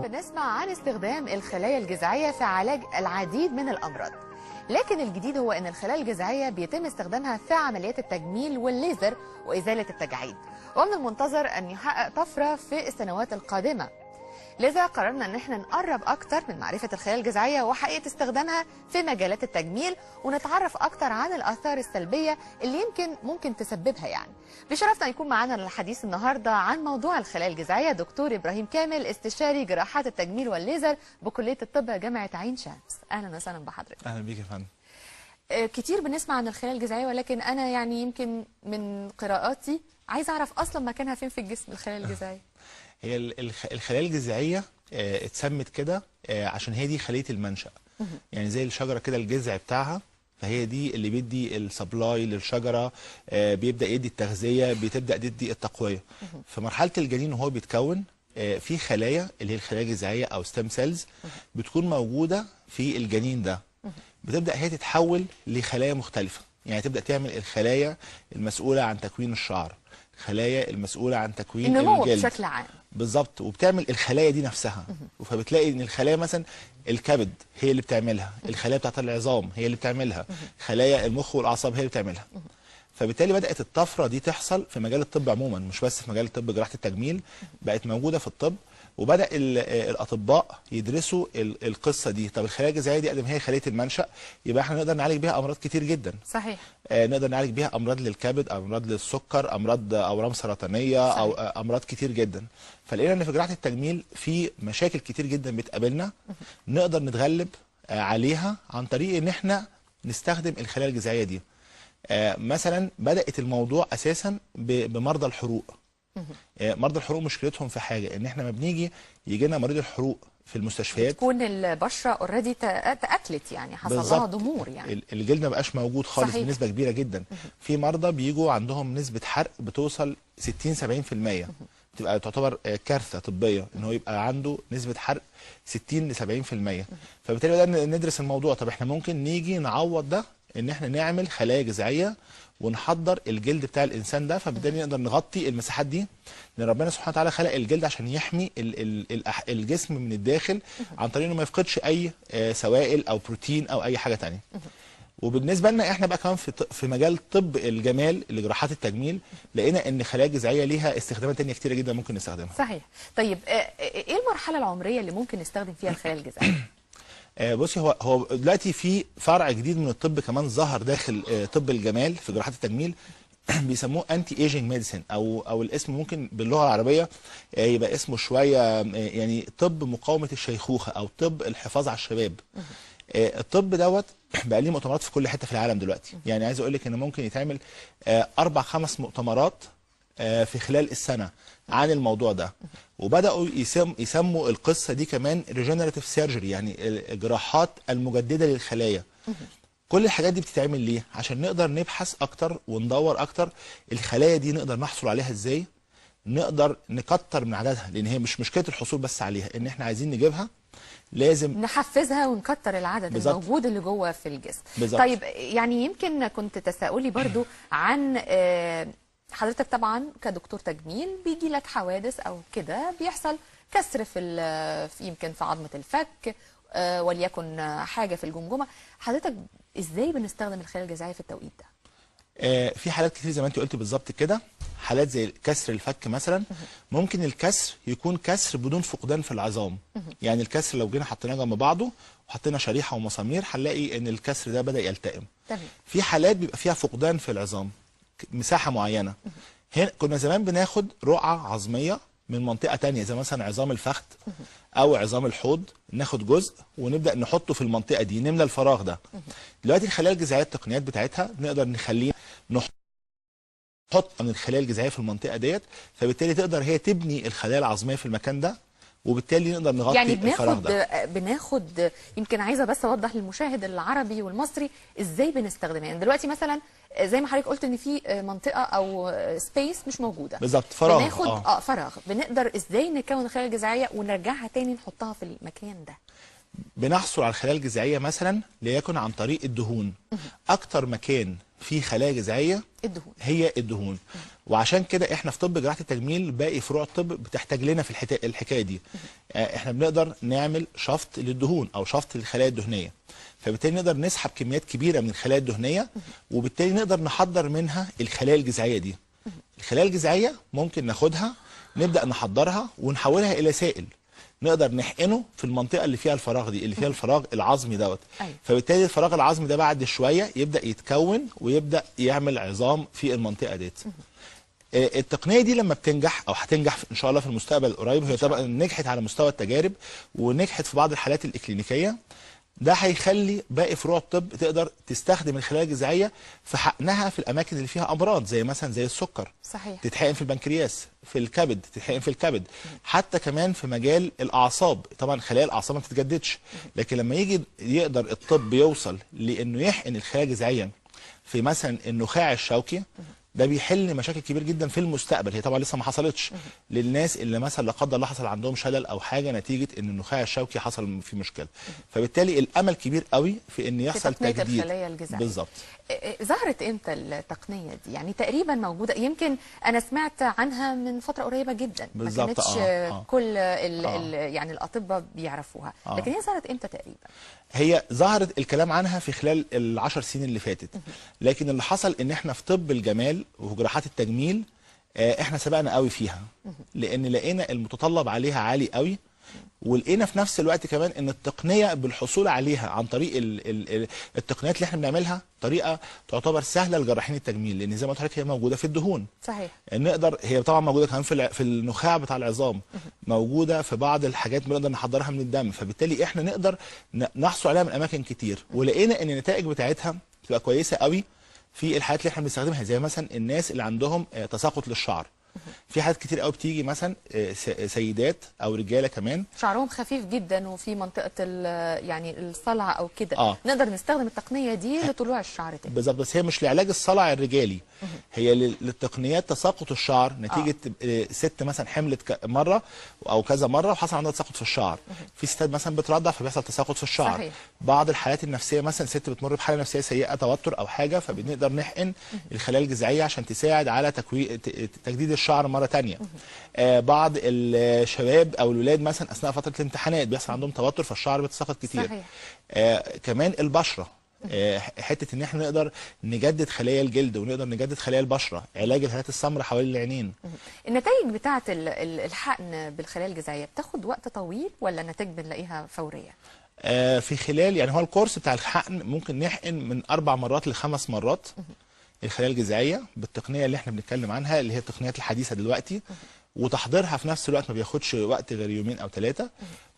بنسمع عن استخدام الخلايا الجذعية في علاج العديد من الأمراض، لكن الجديد هو أن الخلايا الجذعية بيتم استخدامها في عمليات التجميل والليزر وإزالة التجاعيد، ومن المنتظر أن يحقق طفرة في السنوات القادمة. لذا قررنا ان احنا نقرب اكتر من معرفة الخلايا الجذعية وحقيقة استخدامها في مجالات التجميل، ونتعرف اكتر عن الاثار السلبية اللي ممكن تسببها. يعني بشرفنا يكون معانا للحديث النهارده عن موضوع الخلايا الجذعية دكتور ابراهيم كامل، استشاري جراحات التجميل والليزر بكلية الطب جامعة عين شمس. اهلا وسهلا بحضرتك. اهلا بيك يا فندم. كتير بنسمع عن الخلايا الجذعية، ولكن انا يعني يمكن من قراءاتي عايز اعرف اصلا مكانها فين في الجسم الخلايا الجذعية. هي الخلايا الجذعيه اتسمت كده عشان هي دي خليه المنشأ. يعني زي الشجره كده الجذع بتاعها، فهي دي اللي بيدي السبلاي للشجره، بيبدا يدي التغذيه، بتبدا تدي التقويه. في مرحله الجنين وهو بيتكون في خلايا اللي هي الخلايا الجذعيه او ستيم سيلز بتكون موجوده في الجنين ده، بتبدا هي تتحول لخلايا مختلفه. يعني تبدا تعمل الخلايا المسؤوله عن تكوين الشعر، الخلايا المسؤوله عن تكوين النمو الجلد بشكل عام. بالظبط، وبتعمل الخلايا دي نفسها. فبتلاقي ان الخلايا مثلا الكبد هي اللي بتعملها، الخلايا بتاعت العظام هي اللي بتعملها، خلايا المخ والاعصاب هي اللي بتعملها. فبالتالي بدات الطفره دي تحصل في مجال الطب عموما، مش بس في مجال الطب جراحه التجميل، بقت موجوده في الطب. وبدا الاطباء يدرسوا القصه دي. طب الخلايا الجذعيه دي قدم هي خليه المنشأ، يبقى احنا نقدر نعالج بيها امراض كتير جدا. صحيح. نقدر نعالج بيها امراض للكبد، امراض للسكر، امراض اورام سرطانيه. صحيح. او امراض كتير جدا. فلقينا ان في جراحه التجميل في مشاكل كتير جدا بتقابلنا نقدر نتغلب عليها عن طريق ان احنا نستخدم الخلايا الجذعيه دي. مثلا بدات الموضوع اساسا بمرضى الحروق. مرضى الحروق مشكلتهم في حاجه، ان احنا ما بنيجي يجي لنا مريض الحروق في المستشفيات تكون البشره اوريدي تاكلت، يعني حصل لها ضمور، يعني الجلد ما بقاش موجود خالص. صحيح. بنسبه كبيره جدا. في مرضى بيجوا عندهم نسبه حرق بتوصل 60-70%، بتبقى تعتبر كارثه طبيه ان هو يبقى عنده نسبه حرق 60-70%. فبالتالي بدأنا ندرس الموضوع. طب احنا ممكن نيجي نعوض ده ان احنا نعمل خلايا جذعيه ونحضر الجلد بتاع الانسان ده، فبالتالي نقدر نغطي المساحات دي. لان ربنا سبحانه وتعالى خلق الجلد عشان يحمي الجسم من الداخل عن طريق انه ما يفقدش اي سوائل او بروتين او اي حاجه ثانيه. وبالنسبه لنا احنا بقى كمان في مجال طب الجمال لجراحات التجميل، لقينا ان الخلايا الجذعيه ليها استخدامات ثانيه كتيره جدا ممكن نستخدمها. صحيح. طيب ايه المرحله العمريه اللي ممكن نستخدم فيها الخلايا الجذعيه؟ بصي، هو دلوقتي في فرع جديد من الطب كمان ظهر داخل طب الجمال في جراحات التجميل بيسموه انتي ايجينج ميديسن، او الاسم ممكن باللغه العربيه يبقى اسمه شويه يعني طب مقاومه الشيخوخه او طب الحفاظ على الشباب. الطب دوت بقى ليه مؤتمرات في كل حته في العالم دلوقتي. يعني عايز اقول لك ان ممكن يتعمل 4-5 مؤتمرات في خلال السنه عن الموضوع ده. وبداوا يسموا القصه دي كمان ريجنراتيف سيرجري، يعني الجراحات المجدده للخلايا. كل الحاجات دي بتتعمل ليه؟ عشان نقدر نبحث اكتر وندور اكتر الخلايا دي نقدر نحصل عليها ازاي، نقدر نكتر من عددها. لان هي مش مشكله الحصول بس عليها، ان احنا عايزين نجيبها لازم نحفزها ونكتر العدد. بالزبط. الموجود اللي جوه في الجسم. بالزبط. طيب يعني يمكن كنت تساؤلي برضو عن حضرتك طبعا كدكتور تجميل بيجي لك حوادث او كده، بيحصل كسر في يمكن في عظمه الفك، وليكن حاجه في الجمجمه. حضرتك ازاي بنستخدم الخلايا الجذعيه في التوقيت ده؟ في حالات كتير زي ما انت قلتي بالظبط كده. حالات زي كسر الفك مثلا، ممكن الكسر يكون كسر بدون فقدان في العظام. يعني الكسر لو جينا حطيناه جنب بعضه وحطينا شريحه ومسامير هنلاقي ان الكسر ده بدا يلتئم. في حالات بيبقى فيها فقدان في العظام مساحه معينه. هنا كنا زمان بناخد رقعه عظميه من منطقه ثانيه زي مثلا عظام الفخذ او عظام الحوض، ناخد جزء ونبدا نحطه في المنطقه دي نملى الفراغ ده. دلوقتي الخلايا الجذعيه التقنيات بتاعتها نقدر نخليه نحط من الخلايا الجذعيه في المنطقه ديت، فبالتالي تقدر هي تبني الخلايا العظميه في المكان ده، وبالتالي نقدر نغطي يعني الفراغ ده. بناخد يمكن عايزه بس اوضح للمشاهد العربي والمصري ازاي بنستخدمها. يعني دلوقتي مثلا زي ما حضرتك قلت ان في منطقه او سبيس مش موجوده بالظبط، فراغ. بناخد فراغ، بنقدر ازاي نكون الخلايا الجذعيه ونرجعها تاني نحطها في المكان ده؟ بنحصل على الخلايا الجذعيه مثلا ليكن عن طريق الدهون. اكتر مكان في خلايا جذعيه الدهون. هي الدهون. وعشان كده احنا في طب جراحه التجميل باقي فروع الطب بتحتاج لنا في الحكايه دي. احنا بنقدر نعمل شفط للدهون او شفط للخلايا الدهنيه، فبالتالي نقدر نسحب كميات كبيره من الخلايا الدهنيه، وبالتالي نقدر نحضر منها الخلايا الجذعيه دي. الخلايا الجذعيه ممكن ناخدها نبدا نحضرها ونحولها الى سائل نقدر نحقنه في المنطقه اللي فيها الفراغ دي، اللي فيها الفراغ العظمي دوت. أيوة. فبالتالي الفراغ العظمي ده بعد شويه يبدا يتكون ويبدا يعمل عظام في المنطقه ديت. التقنيه دي لما بتنجح او هتنجح ان شاء الله في المستقبل القريب، هي طبعا نجحت على مستوى التجارب ونجحت في بعض الحالات الاكلينيكيه، ده هيخلي باقي فروع الطب تقدر تستخدم الخلايا الجذعيه في حقنها في الاماكن اللي فيها امراض، زي مثلا زي السكر. صحيح. تتحقن في البنكرياس، في الكبد، تتحقن في الكبد، حتى كمان في مجال الاعصاب. طبعا خلايا الاعصاب ما بتتجددش، لكن لما يجي يقدر الطب يوصل لانه يحقن الخلايا الجذعيه في مثلا النخاع الشوكي، ده بيحل مشاكل كبير جدا في المستقبل. هي طبعا لسه ما حصلتش للناس اللي مثلا لا قدر الله حصل عندهم شلل او حاجه نتيجه ان النخاع الشوكي حصل فيه مشكله. فبالتالي الامل كبير قوي في ان يحصل تجديد الخلايا الجذعيه. بالظبط. ظهرت امتى التقنيه دي؟ يعني تقريبا موجوده، يمكن انا سمعت عنها من فتره قريبه جدا، ما بالظبط. كانتش كل يعني الاطباء بيعرفوها. لكن هي ظهرت امتى تقريبا؟ هي ظهرت الكلام عنها في خلال ال10 سنين اللي فاتت، لكن اللي حصل ان احنا في طب الجمال وفي جراحات التجميل احنا سبقنا قوي فيها، لان لقينا المتطلب عليها عالي قوي، ولقينا في نفس الوقت كمان ان التقنيه بالحصول عليها عن طريق التقنيات اللي احنا بنعملها طريقه تعتبر سهله لجراحين التجميل، لان زي ما قلت لحضرتك هي موجوده في الدهون. صحيح. نقدر، هي طبعا موجوده كمان في النخاع بتاع العظام، موجوده في بعض الحاجات بنقدر نحضرها من الدم، فبالتالي احنا نقدر نحصل عليها من اماكن كتير، ولقينا ان النتائج بتاعتها تبقى كويسه قوي في الحالات اللي احنا بنستخدمها، زي مثلا الناس اللي عندهم تساقط للشعر. في حالات كتير قوي بتيجي مثلا سيدات او رجاله كمان شعرهم خفيف جدا وفي منطقه يعني الصلع او كده، نقدر نستخدم التقنيه دي لطلوع الشعر تاني. بالظبط، بس هي مش لعلاج الصلع الرجالي، هي للتقنيات تساقط الشعر نتيجه ست مثلا حملت مره او كذا مره وحصل عندها تساقط في الشعر. في ستات مثلا بترضع فبيحصل تساقط في الشعر. صحيح. بعض الحالات النفسيه مثلا ست بتمر بحاله نفسيه سيئه، توتر او حاجه، فبنقدر نحقن الخلايا الجذعيه عشان تساعد على تجديد الشعر مره ثانيه. بعض الشباب او الولاد مثلا اثناء فتره الامتحانات بيحصل عندهم توتر فالشعر بيتساقط كتير. صحيح. كمان البشره، حته ان احنا نقدر نجدد خلايا الجلد ونقدر نجدد خلايا البشره، علاج الهالات السمراء حوالين العينين. النتائج بتاعه الحقن بالخلايا الجذعيه بتاخد وقت طويل ولا النتائج بنلاقيها فوريه؟ في خلال، يعني هو الكورس بتاع الحقن ممكن نحقن من 4 مرات ل5 مرات الخلايا الجذعيه بالتقنيه اللي احنا بنتكلم عنها، اللي هي التقنيات الحديثه دلوقتي، وتحضيرها في نفس الوقت ما بياخدش وقت غير 2 أو 3،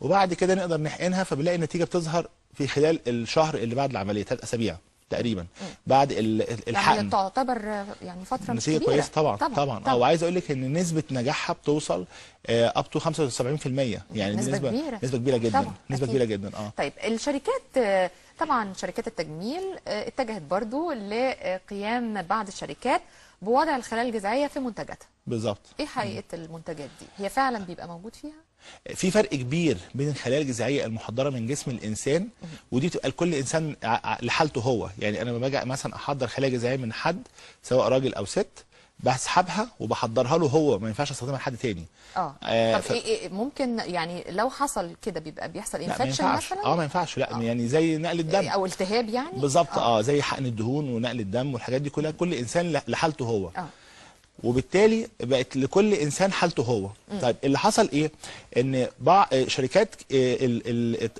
وبعد كده نقدر نحقنها، فبنلاقي النتيجه بتظهر في خلال الشهر اللي بعد العمليه، 3 أسابيع تقريبا بعد الحقن. يعني تعتبر يعني فتره مش كبيره. كويسه طبعا. وعايز اقول لك ان نسبه نجاحها بتوصل اب تو 75%، يعني نسبه كبيره. نسبه كبيره جدا طبعا. نسبه كبيره جدا. طيب الشركات، طبعا شركات التجميل اتجهت برضو لقيام بعض الشركات بوضع الخلايا الجذعيه في منتجاتها. بالظبط. ايه حقيقه المنتجات دي؟ هي فعلا بيبقى موجود فيها؟ في فرق كبير بين الخلايا الجذعيه المحضره من جسم الانسان، ودي بتبقى لكل انسان لحالته هو. يعني انا لما باجي مثلا احضر خلايا جذعيه من حد سواء راجل او ست، بسحبها وبحضرها له هو، ما ينفعش استخدمها لحد تاني. طب إيه ممكن يعني لو حصل كده بيحصل انفكشن مثلا؟ ما ينفعش. لا يعني زي نقل الدم او التهاب يعني. بالظبط. زي حقن الدهون ونقل الدم والحاجات دي كلها، كل انسان لحالته هو. وبالتالي بقت لكل انسان حالته هو. طيب اللي حصل ايه؟ ان بعض شركات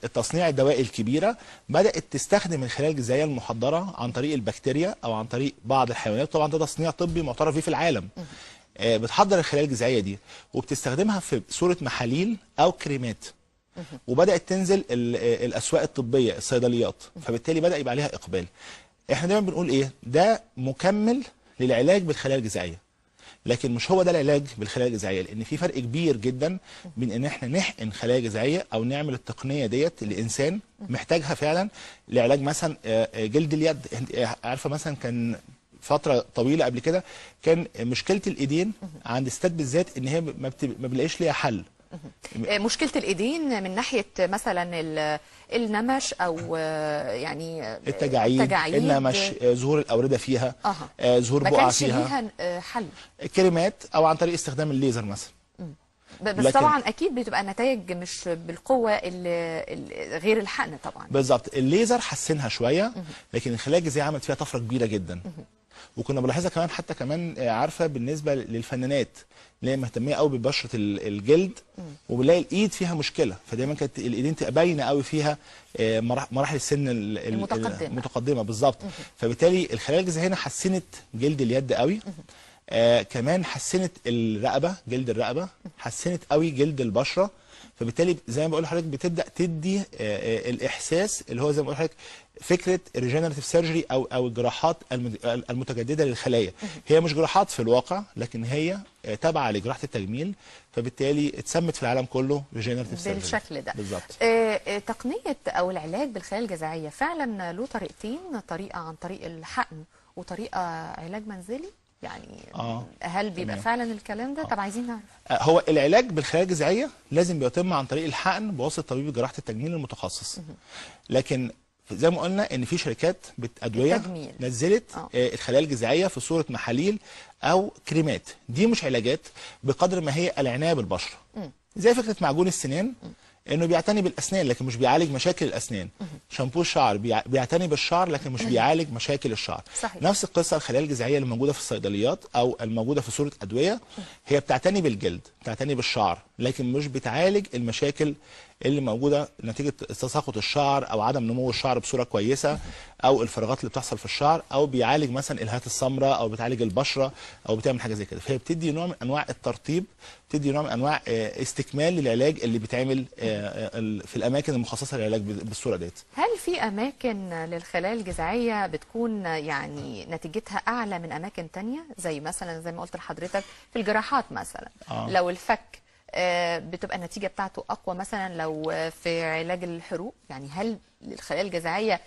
التصنيع الدوائي الكبيره بدات تستخدم الخلايا الجذعيه المحضره عن طريق البكتيريا او عن طريق بعض الحيوانات، طبعا ده تصنيع طبي معترف بيه في العالم. بتحضر الخلايا الجذعيه دي وبتستخدمها في صوره محاليل او كريمات، وبدات تنزل الاسواق الطبيه، الصيدليات، فبالتالي بدا يبقى عليها اقبال. احنا دايما بنقول ايه؟ ده مكمل للعلاج بالخلايا الجذعيه، لكن مش هو ده العلاج بالخلايا الجذعيه، لان في فرق كبير جدا بين ان احنا نحقن خلايا جذعيه او نعمل التقنيه ديت لانسان محتاجها فعلا لعلاج مثلا جلد اليد. عارفه مثلا كان فتره طويله قبل كده كان مشكله الايدين عند الستات بالذات ان هي ما بنلاقيش ليها حل، مشكله الايدين من ناحيه مثلا النمش او يعني التجاعيد، النمش، ظهور الاورده فيها، ظهور ما بقع كانش فيها، ليها حل. كريمات او عن طريق استخدام الليزر مثلا. بس طبعا اكيد بتبقى نتائج مش بالقوه اللي غير الحقن طبعا. بالظبط، الليزر حسنها شويه، لكن الخلايا الجذعيه عملت فيها طفره كبيره جدا. وكنا بنلاحظها كمان، حتى كمان عارفه بالنسبه للفنانات اللي هي مهتميه قوي ببشره الجلد، وبنلاقي الايد فيها مشكله، فدايما كانت الايدين تبقى باينه قوي فيها مراحل السن المتقدمه بالظبط. فبالتالي الخلايا الجذعيه هنا حسنت جلد اليد قوي. كمان حسنت الرقبه، جلد الرقبه، حسنت قوي جلد البشره. فبالتالي زي ما بقول لحضرتك بتبدا تدي الاحساس اللي هو زي ما بقول لحضرتك فكره الريجنراتيف سيرجري او الجراحات المتجدده للخلايا. هي مش جراحات في الواقع، لكن هي تابعه لجراحه التجميل، فبالتالي اتسمت في العالم كله ريجنراتيف سيرجري بالشكل ده بالظبط. تقنيه او العلاج بالخلايا الجذعيه فعلا له طريقتين، طريقه عن طريق الحقن وطريقه علاج منزلي، يعني هل بيبقى فعلا الكلام ده؟ طب عايزين نعرف. هو العلاج بالخلايا الجذعيه لازم بيتم عن طريق الحقن بواسطه طبيب جراحه التجميل المتخصص. لكن زي ما قلنا ان في شركات ادويه نزلت الخلايا الجذعيه في صوره محاليل او كريمات. دي مش علاجات بقدر ما هي العنايه بالبشره، زي فكره معجون السنان انه بيعتني بالاسنان لكن مش بيعالج مشاكل الاسنان. شامبو الشعر بيعتني بالشعر لكن مش بيعالج مشاكل الشعر. صحيح. نفس القصه الخلايا الجذعيه اللي موجوده في الصيدليات او الموجوده في صوره ادويه، هي بتعتني بالجلد، بتعتني بالشعر، لكن مش بتعالج المشاكل اللي موجوده نتيجه تساقط الشعر او عدم نمو الشعر بصوره كويسه، او الفراغات اللي بتحصل في الشعر، او بيعالج مثلا الهات السمراء، او بتعالج البشره، او بتعمل حاجه زي كده. فهي بتدي نوع من انواع الترطيب، بتدي نوع من انواع استكمال للعلاج اللي بيتعمل في الاماكن المخصصه للعلاج بالصوره ديت. هل في اماكن للخلايا الجذعيه بتكون يعني نتيجتها اعلى من اماكن تانية، زي مثلا زي ما قلت لحضرتك في الجراحات مثلا لو الفك بتبقى النتيجه بتاعته اقوى مثلا لو في علاج الحروق؟ يعني هل الخلايا الجذعيه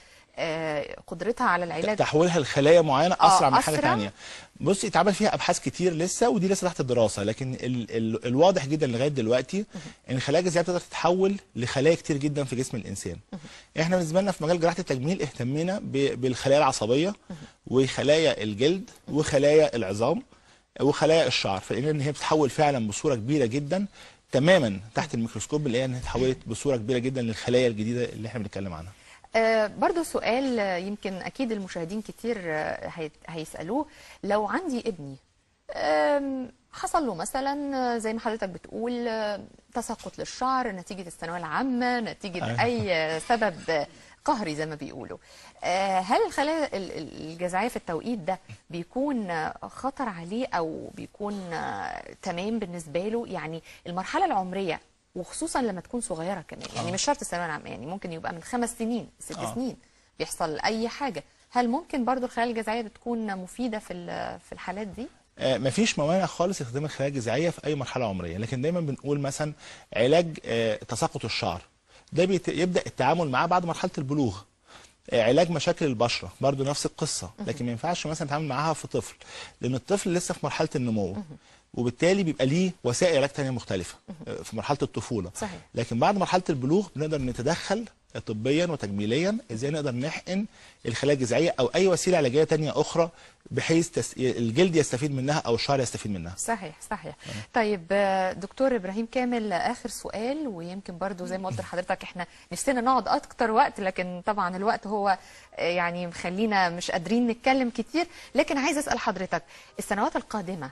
قدرتها على العلاج تحويلها لخلايا معينه اسرع من حاجه ثانيه؟ بصي اتعمل فيها ابحاث كتير لسه، ودي لسه تحت الدراسه، لكن الواضح جدا لغايه دلوقتي ان الخلايا الجذعيه بتقدر تتحول لخلايا كتير جدا في جسم الانسان. احنا بالنسبه لنا في مجال جراحه التجميل اهتمينا بالخلايا العصبيه وخلايا الجلد وخلايا العظام وخلايا الشعر، فلقينا ان هي بتتحول فعلا بصوره كبيره جدا تماما تحت الميكروسكوب، اللي هي انها اتحولت بصوره كبيره جدا للخلايا الجديده اللي احنا بنتكلم عنها. برضو سؤال يمكن أكيد المشاهدين كتير هيسألوه، لو عندي ابني حصل له مثلا زي ما حضرتك بتقول تساقط للشعر نتيجة الثانوية العامة، نتيجة أي سبب قهري زي ما بيقولوا، هل الخلايا الجذعية في التوقيت ده بيكون خطر عليه أو بيكون تمام بالنسبة له؟ يعني المرحلة العمرية وخصوصا لما تكون صغيره كمان، يعني مش شرط الثانويه العامه، يعني ممكن يبقى من 5 سنين 6 سنين بيحصل اي حاجه، هل ممكن برضو الخلايا الجذعيه بتكون مفيده في الحالات دي؟ مفيش موانع خالص استخدام الخلايا الجذعيه في اي مرحله عمريه، لكن دايما بنقول مثلا علاج تساقط الشعر ده يبدا التعامل معاه بعد مرحله البلوغ. علاج مشاكل البشره برضو نفس القصه، لكن ما ينفعش مثلا نتعامل معاها في طفل، لان الطفل لسه في مرحله النمو، وبالتالي بيبقى ليه وسائل علاج ثانيه مختلفه في مرحله الطفوله. صحيح. لكن بعد مرحله البلوغ بنقدر نتدخل طبيا وتجميليا ازاي نقدر نحقن الخلايا الجذعيه او اي وسيله علاجيه ثانيه اخرى بحيث الجلد يستفيد منها او الشعر يستفيد منها. صحيح صحيح. طيب دكتور ابراهيم كامل، اخر سؤال، ويمكن برضو زي ما قلت لحضرتك احنا نفسنا نقعد اكتر وقت، لكن طبعا الوقت هو يعني مخلينا مش قادرين نتكلم كتير، لكن عايز اسال حضرتك السنوات القادمه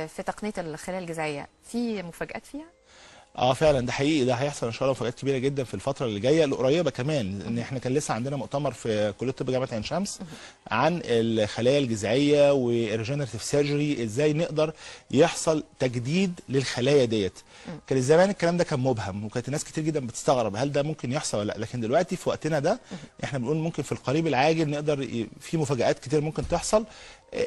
في تقنيه الخلايا الجذعيه في مفاجآت فيها؟ فعلا ده حقيقي، ده هيحصل ان شاء الله مفاجآت كبيره جدا في الفتره اللي جايه القريبه كمان، لان احنا كان لسه عندنا مؤتمر في كليه طب جامعه عين شمس عن الخلايا الجذعيه والريجنراتيف سيرجري، ازاي نقدر يحصل تجديد للخلايا ديت. كان زمان الكلام ده كان مبهم، وكانت الناس كتير جدا بتستغرب هل ده ممكن يحصل ولا لا، لكن دلوقتي في وقتنا ده احنا بنقول ممكن في القريب العاجل نقدر في مفاجآت كتير ممكن تحصل،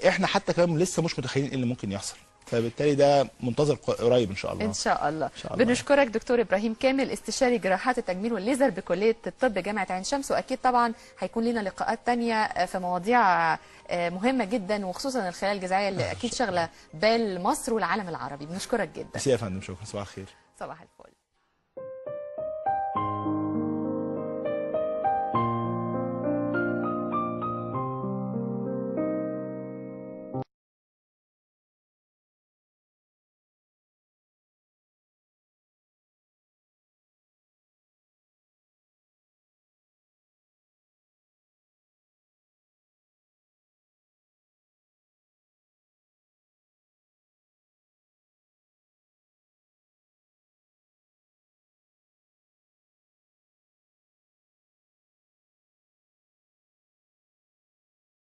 احنا حتى كمان لسه مش متخيلين ايه اللي ممكن يحصل، فبالتالي ده منتظر قريب ان شاء الله. ان شاء الله. بنشكرك دكتور ابراهيم كامل، استشاري جراحات التجميل والليزر بكليه الطب جامعه عين شمس، واكيد طبعا هيكون لنا لقاءات ثانيه في مواضيع مهمه جدا، وخصوصا الخلايا الجذعيه اللي اكيد شغله بال مصر والعالم العربي. بنشكرك جدا. ميرسي يا فندم، شكرا، صباح الخير. صباح الفل.